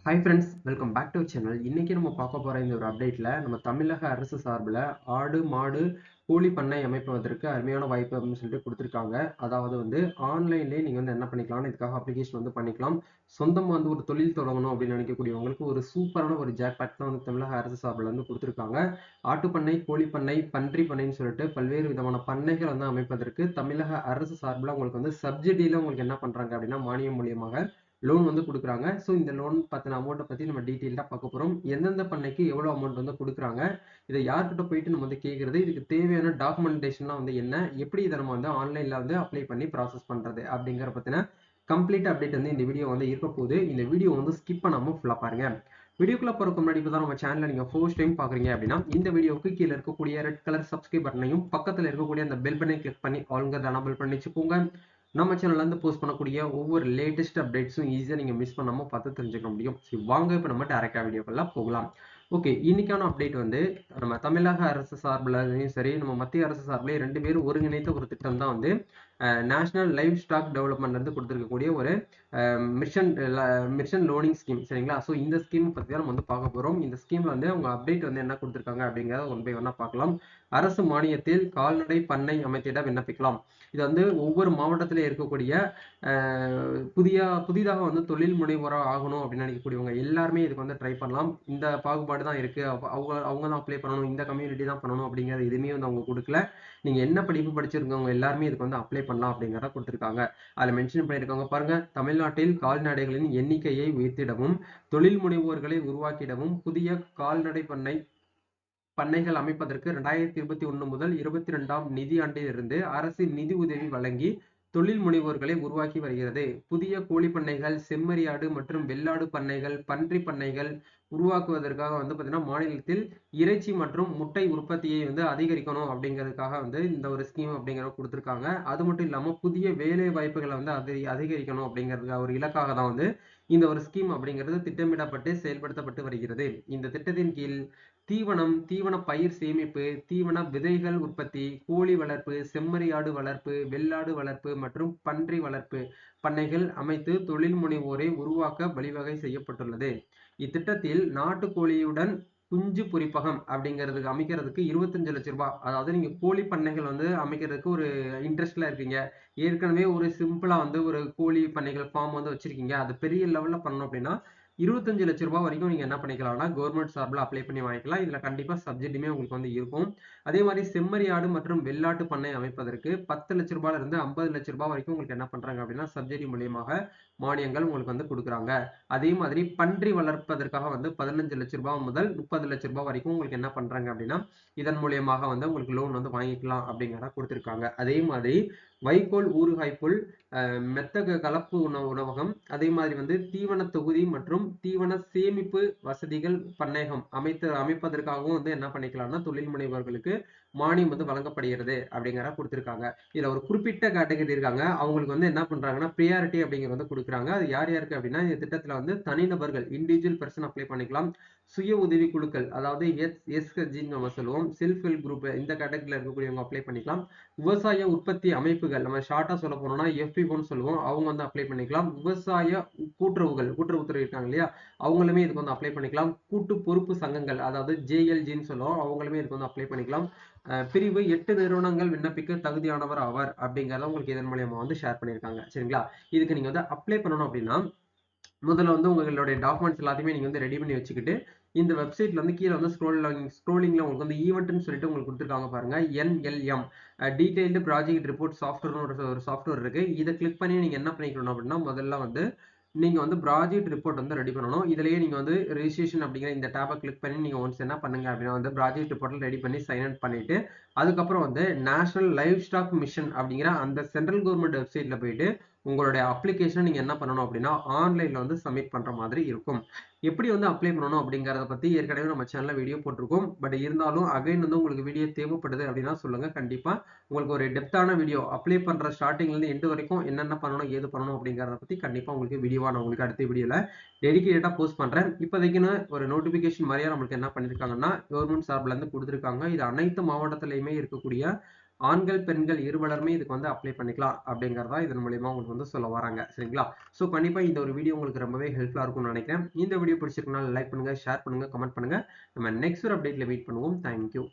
Hi friends, welcome back to channel. இன்னைக்கு நம்ம பார்க்க போற இந்த ஒரு அப்டேட்ல நம்ம தமிழக அரசு சார்பில் ஆடு மாடு கோழி பண்ணை அமைப்பதற்கு அருமையான வாய்ப்பு அப்படின்னு சொல்லிட்டு கொடுத்துருக்காங்க. அதாவது ஆன்லைன்லேயே நீங்கள் என்ன பண்ணிக்கலாம், இதுக்காக அப்ளிகேஷன் பண்ணிக்கலாம். சொந்தமாக ஒரு தொழில் தொடங்கணும் அப்படின்னு நினைக்கக்கூடியவங்களுக்கு ஒரு சூப்பரான ஒரு ஜாக்பாட் தான் தமிழக அரசு சார்பில் கொடுத்துருக்காங்க. ஆட்டுப்பண்ணை, கோழி பண்ணை, பன்றி பண்ணைன்னு சொல்லிட்டு பல்வேறு விதமான பண்ணைகள் அமைப்பதற்கு தமிழக அரசு சார்பில் உங்களுக்கு சப்சிடியில் உங்களுக்கு என்ன பண்ணுறாங்க அப்படின்னா மானியம் மூலியமாக லோன் கொடுக்குறாங்க. ஸோ இந்த லோன் பற்றின அமௌண்ட்டை பற்றி நம்ம டீட்டெயிலாக பார்க்க போகிறோம். எந்தெந்த பண்ணைக்கு எவ்வளோ அமௌண்ட் கொடுக்குறாங்க, இதை யார்கிட்ட போயிட்டு நம்ம கேட்குறது, இதுக்கு தேவையான டாக்குமெண்டேஷன்லாம் என்ன, எப்படி இதை நம்ம ஆன்லைனில் அப்ளை பண்ணி ப்ராசஸ் பண்ணுறது அப்படிங்கிற பற்றின கம்ப்ளீட் அப்டேட் இந்த வீடியோ இருக்க போகுது. இந்த வீடியோ ஸ்கிப் பண்ணாமல் ஃபுல்லாக பாருங்க. வீடியோக்குள்ள போறதுக்கு முன்னாடி இப்போ தான் நம்ம சேனலை நீங்க ஃபர்ஸ்ட் டைம் பாக்குறீங்க அப்படின்னா இந்த வீடியோவுக்கு கீழே இருக்கக்கூடிய ரெட் கலர் சப்ஸ்கிரைப் பட்டனையும் பக்கத்துல இருக்கக்கூடிய அந்த பெல் பட்டனை கிளிக் பண்ணி ஆல்ங்க எனேபிள் பண்ணி வச்சுக்கோங்க. நம்ம சேனல்ல போஸ்ட் பண்ணக்கூடிய ஒவ்வொரு லேட்டஸ்ட் அப்டேட்ஸும் ஈஸியா நீங்க மிஸ் பண்ணாம பார்த்து தெரிஞ்சுக்க முடியும். சரி, வாங்க இப்போ நம்ம டைரக்டா வீடியோக்குள்ள போகலாம். ஓகே, இன்னைக்கான அப்டேட் நம்ம தமிழக அரசு சார்பிலையும் சரி, நம்ம மத்திய அரசு சார்பிலையும் ரெண்டு பேரும் ஒருங்கிணைத்த ஒரு திட்டம் தான் நேஷனல் லைவ் ஸ்டாக் டெவலப்மெண்ட் கொடுத்திருக்கக்கூடிய ஒரு மிஷன் லோனிங் ஸ்கீம். சரிங்களா? ஸோ இந்த ஸ்கீம் பற்றி தான் நம்ம பார்க்க போகிறோம். இந்த ஸ்கீம்ல அவங்க அப்டேட் என்ன கொடுத்துருக்காங்க அப்படிங்கிறத ஒன் பை ஒன்னா பார்க்கலாம். அரசு மானியத்தில் கால்நடை பண்ணை அமைத்திட விண்ணப்பிக்கலாம். இது ஒவ்வொரு மாவட்டத்திலே இருக்கக்கூடிய புதிதாக தொழில் முனைவோராக ஆகணும் அப்படின்னு நினைக்கக்கூடியவங்க எல்லாருமே இதுக்கு ட்ரை பண்ணலாம். இந்த பாகுபாடு தான் இருக்கு, அவங்க தான் அப்ளை பண்ணணும், இந்த கம்யூனிட்டி தான் பண்ணணும் அப்படிங்கிறது எதுவுமே அவங்க கொடுக்கல. நீங்க என்ன படிப்பு படிச்சிருக்கவங்க எல்லாருமே இதுக்கு அப்ளை பண்ணலாம் அப்படிங்கிறத கொடுத்துருக்காங்க. அதில் மென்ஷன் பண்ணியிருக்காங்க பாருங்க. தமிழ்நாட்டில் கால்நடைகளின் எண்ணிக்கையை உயர்த்திடவும், தொழில் முனைவோர்களை உருவாக்கிடவும் புதிய கால்நடை பண்ணைகள் அமைப்பதற்கு 2021 முதல் 22ஆம் நிதியாண்டிலிருந்து அரசு நிதி உதவி வழங்கி தொழில் முனைவோர்களை உருவாக்கி வருகிறது. புதிய கோழி பண்ணைகள், செம்மறியாடு மற்றும் வெள்ளாடு பண்ணைகள், பன்றி பண்ணைகள் உருவாக்குவதற்காக பார்த்தீங்கன்னா மாநிலத்தில் இறைச்சி மற்றும் முட்டை உற்பத்தியை அதிகரிக்கணும் அப்படிங்கிறதுக்காக இந்த ஒரு ஸ்கீம் அப்படிங்கிறத கொடுத்துருக்காங்க. அது மட்டும் இல்லாம புதிய வேலை வாய்ப்புகளை அதிகரிக்கணும் அப்படிங்கிறதுக்காக ஒரு இலக்காக தான் இந்த ஒரு ஸ்கீம் அப்படிங்கிறது திட்டமிடப்பட்டு செயல்படுத்தப்பட்டு வருகிறது. இந்த திட்டத்தின் கீழ் தீவனம், தீவன பயிர் சேமிப்பு, தீவன விதைகள் உற்பத்தி, கோழி வளர்ப்பு, செம்மறியாடு வளர்ப்பு, வெள்ளாடு வளர்ப்பு மற்றும் பன்றி வளர்ப்பு பண்ணைகள் அமைத்து தொழில் முனைவோரை உருவாக்க வழிவகை செய்யப்பட்டுள்ளது. இத்திட்டத்தில் நாட்டுக்கோழியுடன் குஞ்சு பொரிப்பகம் அப்படிங்கிறதுக்கு அமைக்கிறதுக்கு 25 லட்சம் ரூபாய், அதாவது நீங்க கோழி பண்ணைகள் அமைக்கிறதுக்கு ஒரு இன்ட்ரெஸ்ட்ல இருக்கீங்க, ஏற்கனவே ஒரு சிம்பிளா ஒரு கோழி பண்ணைகள் ஃபார்ம் வச்சிருக்கீங்க, அது பெரிய லெவல்ல பண்ணணும் அப்படின்னா 25 லட்சம் ரூபாய் வரைக்கும் நீங்க என்ன பண்ணிக்கலாம்னா கவர்மெண்ட் சார்பில் அப்ளை பண்ணி வாங்கிக்கலாம். இதுல கண்டிப்பா சப்சிடியுமே உங்களுக்கு இருக்கும். அதே மாதிரி செம்மறியாடு மற்றும் வெள்ளாட்டு பண்ணை அமைப்பதற்கு 10 லட்சம் ரூபாயில இருந்து 50 லட்சம் ரூபாய் வரைக்கும் உங்களுக்கு என்ன பண்றாங்க அப்படின்னா சப்சிடி மூலியமாக மானியங்கள் உங்களுக்கு கொடுக்குறாங்க. அதே மாதிரி பன்றி வளர்ப்பதற்காக 15 லட்சம் ரூபாய் முதல் 30 லட்சம் ரூபாய் வரைக்கும் உங்களுக்கு என்ன பண்றாங்க அப்படின்னா இதன் மூலியமாக உங்களுக்கு லோன் வாங்கிக்கலாம் அப்படிங்கிறத கொடுத்துருக்காங்க. அதே மாதிரி வைக்கோல் ஊறுகாய்ப்புல், மெத்தக கலப்பு உணவகம், அதே மாதிரி தீவன தொகுதி மற்றும் தீவன சேமிப்பு வசதிகள் பண்ணையம் அமைப்பதற்காகவும் என்ன பண்ணிக்கலாம்னா தொழில் முனைவோர்களுக்கு மானியம் வழங்கப்படுகிறது அப்படிங்கிறத கொடுத்துருக்காங்க. இதுல ஒரு குறிப்பிட்ட கேட்டகரி இருக்காங்க, அவங்களுக்கு என்ன பண்றாங்கன்னா ப்ரியாரிட்டி அப்படிங்கிறத கொடுக்குறாங்க. அது யார் யாருக்கு அப்படின்னா இந்த திட்டத்துல தனிநபர்கள் இண்டிவிஜுவல் பர்சன் அப்ளை பண்ணிக்கலாம். சுய உதவி குழுக்கள், அதாவது எஸ்ஹெச்ஜின்னு நம்ம சொல்லுவோம், செல்ஃப் ஹெல்ப் குரூப், இந்த கேட்டகரியில் இருக்கக்கூடியவங்க அப்ளை பண்ணிக்கலாம். விவசாய உற்பத்தி அமைப்புகள், நம்ம ஷார்ட்டா சொல்ல போனோம்னா எஃபிஓன்னு சொல்லுவோம், அவங்க அப்ளை பண்ணிக்கலாம். விவசாய கூட்டுறவுத்துறை இருக்காங்க இல்லையா, அவங்களுமே இதுக்கு அப்ளை பண்ணிக்கலாம். கூட்டு பொறுப்பு சங்கங்கள், அதாவது ஜேஎல்ஜின்னு சொல்லுவோம், அவங்களுமே இதுக்கு அப்ளை பண்ணிக்கலாம். பிரிவு 8 நிறுவனங்கள் விண்ணப்பிக்க தகுதியானவர் ஆவார் அப்படிங்கிறத உங்களுக்கு இதன் மூலியமா ஷேர் பண்ணியிருக்காங்க. சரிங்களா? இதுக்கு நீங்க அப்ளை பண்ணணும் அப்படின்னா முதல்ல உங்களுடைய டாக்குமெண்ட்ஸ் எல்லாத்தையுமே நீங்க ரெடி பண்ணி வச்சுக்கிட்டு இந்த வெப்சைட்ல கீழே ஸ்க்ரோலிங்ல உங்களுக்கு ஈவெண்ட்னு சொல்லிட்டு உங்களுக்கு கொடுத்துருக்காங்க பாருங்க. NLM டீடைல்டு ப்ராஜெக்ட் ரிப்போர்ட் சாஃப்ட்வேர்னு ஒரு சாஃப்ட்வேர் இருக்கு. இதை கிளிக் பண்ணி நீங்க என்ன பண்ணிக்கணும் அப்படின்னா முதல்ல நீங்க ப்ராஜெக்ட் ரிப்போர்ட் ரெடி பண்ணணும். இதுலயே நீங்க ரெஜிஸ்ட்ரேஷன் அப்படிங்கிற இந்த டேபை கிளிக் பண்ணி நீங்க ஒன்ஸ் என்ன பண்ணுங்க அப்படின்னா ப்ராஜெக்ட் ரிப்போர்ட்ல ரெடி பண்ணி சைன் அப் பண்ணிட்டு அதுக்கப்புறம் நேஷனல் லைவ் ஸ்டாக் மிஷன் அப்படிங்கிற அந்த சென்ட்ரல் கவர்மெண்ட் வெப்சைட்ல போயிட்டு உங்களுடைய அப்ளிகேஷன் நீங்க என்ன பண்ணணும் அப்படின்னா ஆன்லைன்ல சப்மிட் பண்ற மாதிரி இருக்கும். எப்படி அப்ளை பண்ணணும் அப்படிங்கறத பத்தி ஏற்கனவே நம்ம சேனல்ல வீடியோ போட்டிருக்கோம். பட் இருந்தாலும் அகைன் உங்களுக்கு வீடியோ தேவைப்படுது அப்படின்னா சொல்லுங்க. கண்டிப்பா உங்களுக்கு ஒரு டெப்தான வீடியோ அப்ளை பண்ற ஸ்டார்டிங்ல இருந்து எண்ட் வரைக்கும் என்னென்ன பண்ணணும் ஏது பண்ணணும் அப்படிங்கறத பத்தி கண்டிப்பா உங்களுக்கு வீடியோவா நான் உங்களுக்கு அடுத்த வீடியோல டெடிகேட்டடா போஸ்ட் பண்றேன். இப்போதைக்குன்னு ஒரு நோட்டிபிகேஷன் மாதிரியா நம்மளுக்கு என்ன பண்ணிருக்காங்கன்னா கவர்மெண்ட் சார்பில் கொடுத்துருக்காங்க. இது அனைத்து மாவட்டத்திலையுமே இருக்கக்கூடிய ஆண்கள் பெண்கள் இருவலருமே இதுக்கு வந்து அப்ளை பண்ணிக்கலாம் அப்படிங்கறதா இதன் மூலியமா உங்களுக்கு வந்து சொல்ல வராங்க. சரிங்களா? ஸோ கண்டிப்பா இந்த ஒரு வீடியோ உங்களுக்கு ரொம்பவே ஹெல்ப்ஃபுல்லா இருக்கும்னு நினைக்கிறேன். இந்த வீடியோ பிடிச்சிருக்கனால லைக் பண்ணுங்க, ஷேர் பண்ணுங்க, கமெண்ட் பண்ணுங்க. நம்ம நெக்ஸ்ட் ஒரு அப்டேட்ல மீட் பண்ணுவோம். தேங்க்யூ.